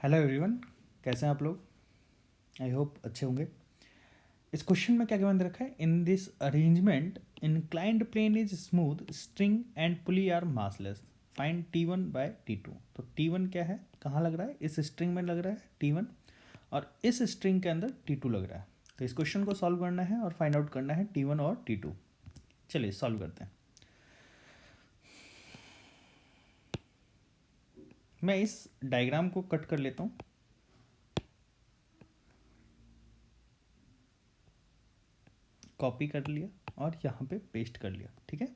Hello everyone, कैसे हैं आप लोग। आई होप अच्छे होंगे। इस क्वेश्चन में क्या गिवन दे रखा है, in this arrangement inclined plane is smooth, string and pulley are massless, find T1 by T2। तो T1 क्या है, कहाँ लग रहा है, इस स्ट्रिंग में लग रहा है T1 और इस स्ट्रिंग के अंदर T2 लग रहा है। तो इस क्वेश्चन को सॉल्व करना है और फाइंड आउट करना है T1 और T2। चलिए सॉल्व करते हैं। मैं इस डायग्राम को कट कर लेता हूँ, कॉपी कर लिया और यहाँ पे पेस्ट कर लिया। ठीक है,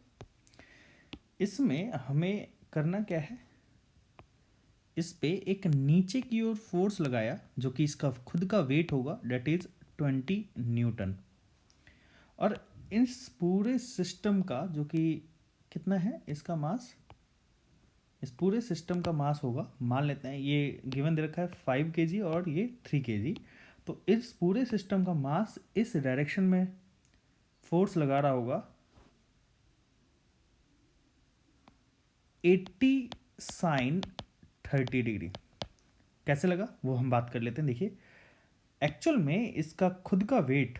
इसमें हमें करना क्या है, इस पे एक नीचे की ओर फोर्स लगाया जो कि इसका खुद का वेट होगा, डेट इज 20 न्यूटन। और इस पूरे सिस्टम का जो कि कितना है इसका मास, इस पूरे सिस्टम का मास होगा, मान लेते हैं ये गिवन दे रखा है 5 kg और ये 3 kg। तो इस पूरे सिस्टम का मास इस डायरेक्शन में फोर्स लगा रहा होगा 80 साइन 30 डिग्री। कैसे लगा वो हम बात कर लेते हैं। देखिए, एक्चुअल में इसका खुद का वेट,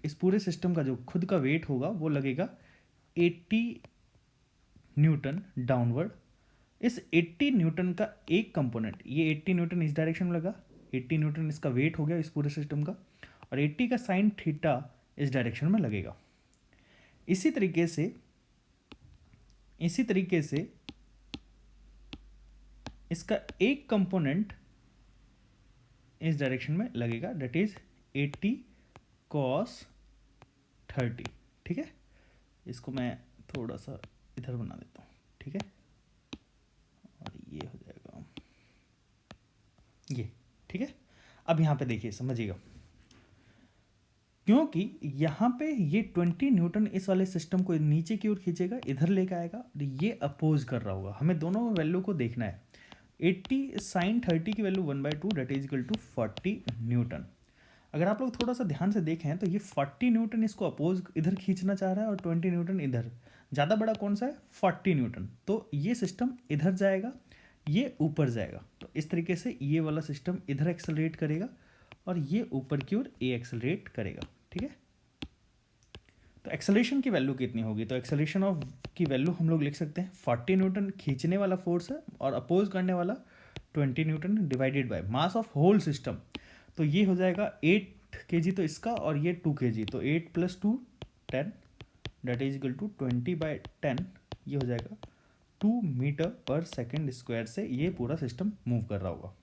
इस पूरे सिस्टम का जो खुद का वेट होगा वो लगेगा 80 न्यूटन डाउनवर्ड। इस 80 न्यूटन का एक कंपोनेंट, ये 80 न्यूटन इस डायरेक्शन में लगा, 80 न्यूटन इसका वेट हो गया इस पूरे सिस्टम का, और 80 का साइन थीटा इस डायरेक्शन में लगेगा। इसी तरीके से इसका एक कंपोनेंट इस डायरेक्शन में लगेगा, डेट इज 80 cos 30। ठीक है, इसको मैं थोड़ा सा इधर बना देता हूँ। ठीक है, और ये हो जाएगा ये। ठीक है, अब यहाँ पे देखिए, समझिएगा, क्योंकि यहाँ पे ये 20 न्यूटन इस वाले सिस्टम को नीचे की ओर खींचेगा, इधर लेकर आएगा और ये अपोज कर रहा होगा। हमें दोनों वैल्यू को देखना है। 80 साइन 30 की value 1/2 that is equal to 40 newton. अगर आप लोग थोड़ा सा ध्यान से देखें तो ये 40 न्यूटन इसको अपोज इधर खींचना चाह रहा है और 20 न्यूटन इधर। ज़्यादा बड़ा कौन सा है, 40 न्यूटन। तो ये सिस्टम इधर जाएगा, ये ऊपर जाएगा। तो इस तरीके से ये वाला सिस्टम इधर एक्सेलरेट करेगा और ये ऊपर की ओर ए एक्सेलरेट करेगा। ठीक है, तो एक्सेलरेशन की वैल्यू कितनी होगी, तो एक्सेलरेशन ऑफ की वैल्यू हम लोग लिख सकते हैं 40 न्यूटन खींचने वाला फोर्स है और अपोज करने वाला 20 newton divided by mass of whole system. तो ये हो जाएगा 8 kg तो इसका, और ये 2 kg, तो 8 + 2 10 डेट इज इक्वल टू 20/10। ये हो जाएगा 2 मीटर पर सेकेंड स्क्वायर से ये पूरा सिस्टम मूव कर रहा होगा।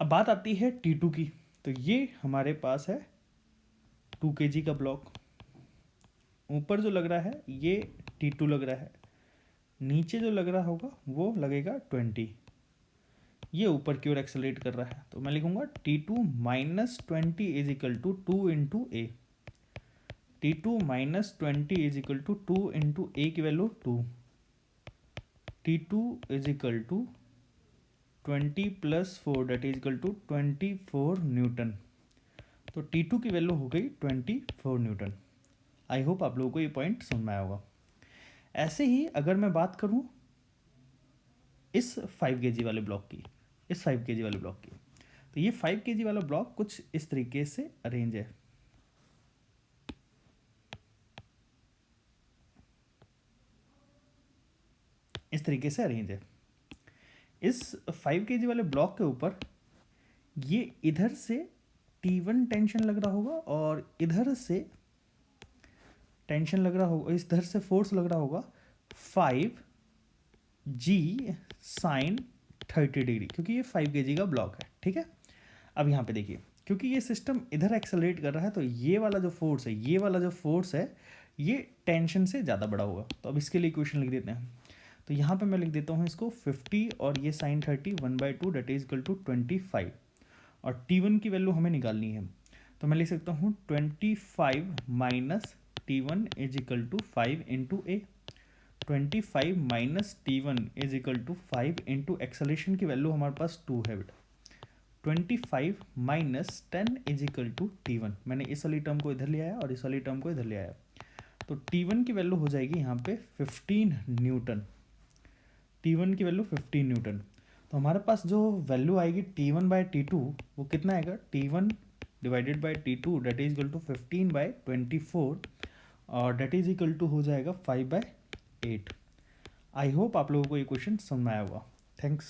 अब बात आती है T2 की। तो ये हमारे पास है 2 kg का ब्लॉक, ऊपर जो लग रहा है ये T2 लग रहा है, नीचे जो लग रहा होगा वो लगेगा 20। ये ऊपर की ओर एक्सेलरेट कर रहा है, तो मैं लिखूंगा T2 - 20 is equal to 2 into a. T2 - 20 is equal to 2 into a की value 2। T2 is equal to 20 + 4 that is equal to 24 newton. तो T2 की वैल्यू हो गई 24 न्यूटन। आई होप आप लोगों को ये पॉइंट समझ में आया होगा। ऐसे ही अगर मैं बात करूं इस 5 kg वाले ब्लॉक की, तो ये 5 kg वाला ब्लॉक कुछ इस तरीके से अरेंज है। इस तरीके से अरेंज है। इस 5 kg वाले ब्लॉक के ऊपर ये इधर से T1 टेंशन लग रहा होगा और इधर से टेंशन लग रहा होगा, इधर से फोर्स लग रहा होगा 5G साइन 30 डिग्री, क्योंकि ये 5 kg का ब्लॉक है। ठीक है, अब यहाँ पे देखिए, क्योंकि ये सिस्टम इधर एक्सेलरेट कर रहा है तो ये वाला जो फोर्स है ये टेंशन से ज़्यादा बड़ा होगा। तो अब इसके लिए इक्वेशन लिख देते हैं। तो यहाँ पे मैं लिख देता हूँ इसको 50 और ये sine 30 1/2 that is equal to 25। और T1 की वैल्यू हमें निकालनी है, तो मैं लिख सकता हूँ 25 - T1 is equal to 5 into A. 25 - T1 is equal to 5 into acceleration की वैल्यू हमारे पास 2 है बेटा। 25 - 10 इज इक्वल टू T1। मैंने इस वाली टर्म को इधर ले आया और इस वाली टर्म को इधर ले आया, तो T1 की वैल्यू हो जाएगी यहाँ पे 15 न्यूटन। T1 की वैल्यू 15 न्यूटन। तो हमारे पास जो वैल्यू आएगी T1/T2 वो कितना आएगा, T1 divided by T2 that is equal to 15/24 और डेट इज इक्वल टू हो जाएगा 5/8। आई होप आप लोगों को ये क्वेश्चन समझ में आया होगा। थैंक्स।